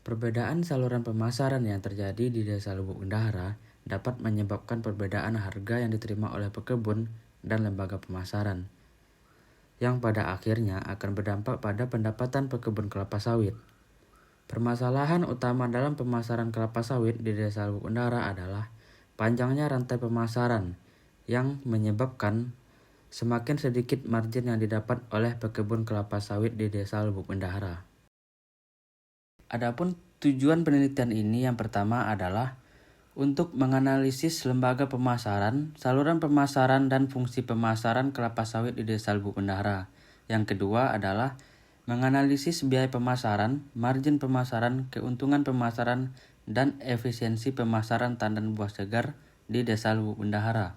Perbedaan saluran pemasaran yang terjadi di Desa Lubuk Bendahara dapat menyebabkan perbedaan harga yang diterima oleh pekebun dan lembaga pemasaran, yang pada akhirnya akan berdampak pada pendapatan pekebun kelapa sawit. Permasalahan utama dalam pemasaran kelapa sawit di Desa Lubuk Bendahara adalah panjangnya rantai pemasaran yang menyebabkan semakin sedikit margin yang didapat oleh pekebun kelapa sawit di Desa Lubuk Bendahara. Adapun tujuan penelitian ini yang pertama adalah untuk menganalisis lembaga pemasaran, saluran pemasaran, dan fungsi pemasaran kelapa sawit di Desa Lubuk Bendahara. Yang kedua adalah menganalisis biaya pemasaran, margin pemasaran, keuntungan pemasaran, dan efisiensi pemasaran tandan buah segar di Desa Lubuk Bendahara.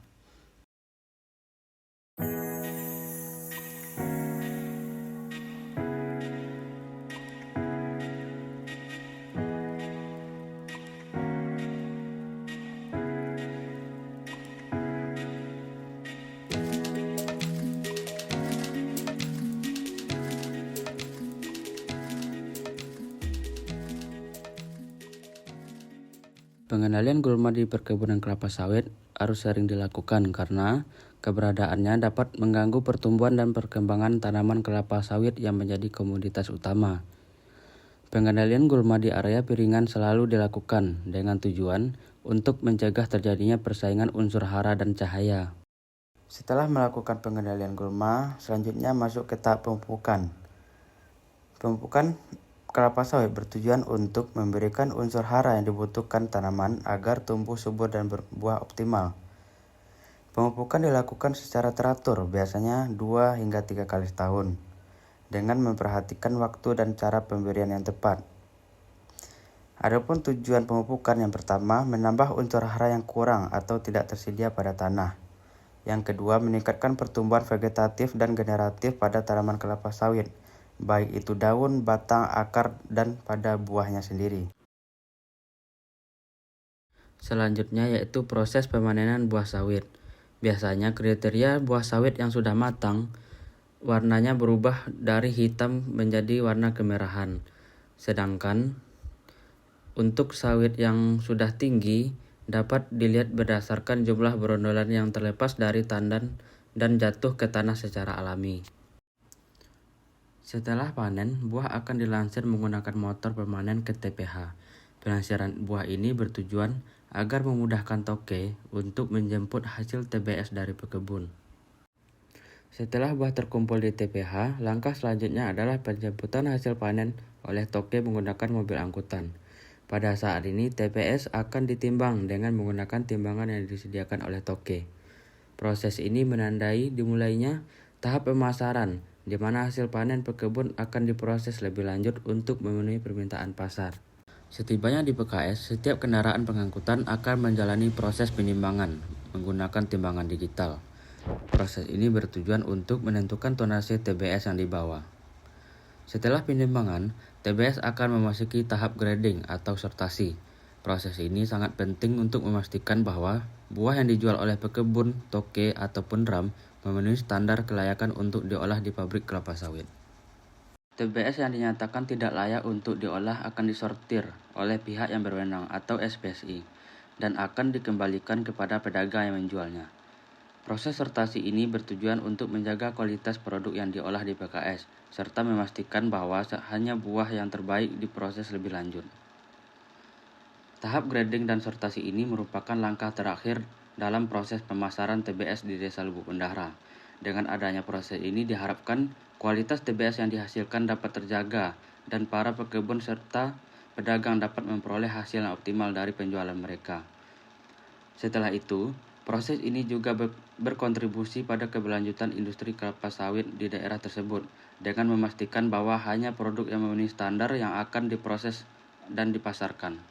Pengendalian gulma di perkebunan kelapa sawit harus sering dilakukan karena keberadaannya dapat mengganggu pertumbuhan dan perkembangan tanaman kelapa sawit yang menjadi komoditas utama. Pengendalian gulma di area piringan selalu dilakukan dengan tujuan untuk mencegah terjadinya persaingan unsur hara dan cahaya. Setelah melakukan pengendalian gulma, selanjutnya masuk ke tahap pemupukan. Pemupukan kelapa sawit bertujuan untuk memberikan unsur hara yang dibutuhkan tanaman agar tumbuh subur dan berbuah optimal. Pemupukan dilakukan secara teratur, biasanya 2 hingga 3 kali setahun, dengan memperhatikan waktu dan cara pemberian yang tepat. Adapun tujuan pemupukan yang pertama, menambah unsur hara yang kurang atau tidak tersedia pada tanah. Yang kedua, meningkatkan pertumbuhan vegetatif dan generatif pada tanaman kelapa sawit, baik itu daun, batang, akar, dan pada buahnya sendiri. Selanjutnya yaitu proses pemanenan buah sawit. Biasanya kriteria buah sawit yang sudah matang, warnanya berubah dari hitam menjadi warna kemerahan. Sedangkan untuk sawit yang sudah tinggi dapat dilihat berdasarkan jumlah berondolan yang terlepas dari tandan dan jatuh ke tanah secara alami. Setelah panen, buah akan dilansir menggunakan motor pemanen ke TPH. Pelansiran buah ini bertujuan agar memudahkan toke untuk menjemput hasil TBS dari pekebun. Setelah buah terkumpul di TPH, langkah selanjutnya adalah penjemputan hasil panen oleh toke menggunakan mobil angkutan. Pada saat ini, TPS akan ditimbang dengan menggunakan timbangan yang disediakan oleh toke. Proses ini menandai dimulainya tahap pemasaran, di mana hasil panen pekebun akan diproses lebih lanjut untuk memenuhi permintaan pasar. Setibanya di PKS, setiap kendaraan pengangkutan akan menjalani proses penimbangan menggunakan timbangan digital. Proses ini bertujuan untuk menentukan tonase TBS yang dibawa. Setelah penimbangan, TBS akan memasuki tahap grading atau sortasi. Proses ini sangat penting untuk memastikan bahwa buah yang dijual oleh pekebun, toke, ataupun ram memenuhi standar kelayakan untuk diolah di pabrik kelapa sawit. TBS yang dinyatakan tidak layak untuk diolah akan disortir oleh pihak yang berwenang atau SPSI dan akan dikembalikan kepada pedagang yang menjualnya. Proses sortasi ini bertujuan untuk menjaga kualitas produk yang diolah di PKS, serta memastikan bahwa hanya buah yang terbaik diproses lebih lanjut. Tahap grading dan sortasi ini merupakan langkah terakhir dalam proses pemasaran TBS di Desa Lubuk Bendahara. Dengan adanya proses ini diharapkan kualitas TBS yang dihasilkan dapat terjaga dan para pekebun serta pedagang dapat memperoleh hasil yang optimal dari penjualan mereka. Setelah itu, proses ini juga berkontribusi pada keberlanjutan industri kelapa sawit di daerah tersebut dengan memastikan bahwa hanya produk yang memenuhi standar yang akan diproses dan dipasarkan.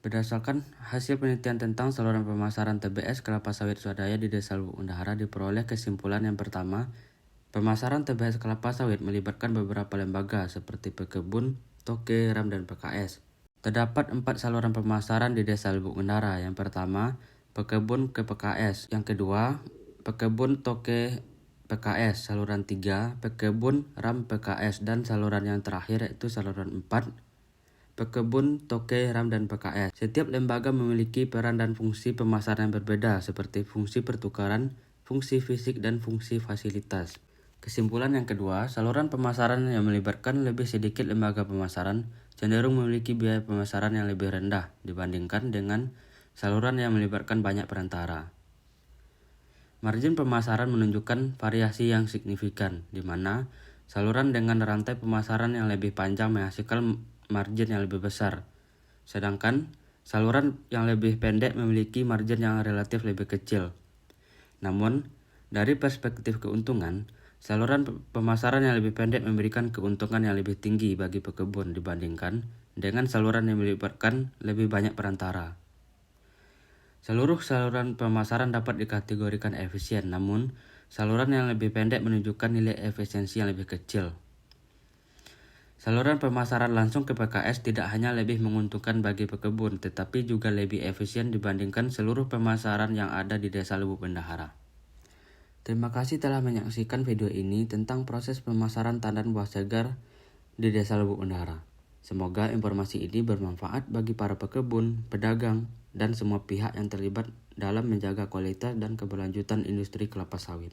Berdasarkan hasil penelitian tentang saluran pemasaran TBS kelapa sawit swadaya di Desa Lubuk Bendahara diperoleh kesimpulan yang pertama, pemasaran TBS kelapa sawit melibatkan beberapa lembaga seperti pekebun, toke, ram, dan PKS. Terdapat 4 saluran pemasaran di Desa Lubuk Bendahara. Yang pertama, pekebun ke PKS. Yang kedua, pekebun, toke, PKS, saluran 3, Pekebun RAM PKS, dan saluran yang terakhir yaitu saluran 4, Pekebun Toke RAM dan PKS. Setiap lembaga memiliki peran dan fungsi pemasaran yang berbeda seperti fungsi pertukaran, fungsi fisik, dan fungsi fasilitas. Kesimpulan yang kedua, saluran pemasaran yang melibatkan lebih sedikit lembaga pemasaran cenderung memiliki biaya pemasaran yang lebih rendah dibandingkan dengan saluran yang melibatkan banyak perantara. Margin pemasaran menunjukkan variasi yang signifikan, di mana saluran dengan rantai pemasaran yang lebih panjang menghasilkan margin yang lebih besar, sedangkan saluran yang lebih pendek memiliki margin yang relatif lebih kecil. Namun, dari perspektif keuntungan, saluran pemasaran yang lebih pendek memberikan keuntungan yang lebih tinggi bagi pekebun dibandingkan dengan saluran yang melibatkan lebih banyak perantara. Seluruh saluran pemasaran dapat dikategorikan efisien, namun saluran yang lebih pendek menunjukkan nilai efisiensi yang lebih kecil. Saluran pemasaran langsung ke PKS tidak hanya lebih menguntungkan bagi pekebun, tetapi juga lebih efisien dibandingkan seluruh pemasaran yang ada di Desa Lubuk Bendahara. Terima kasih telah menyaksikan video ini tentang proses pemasaran tandan buah segar di Desa Lubuk Bendahara. Semoga informasi ini bermanfaat bagi para pekebun, pedagang, dan semua pihak yang terlibat dalam menjaga kualitas dan keberlanjutan industri kelapa sawit.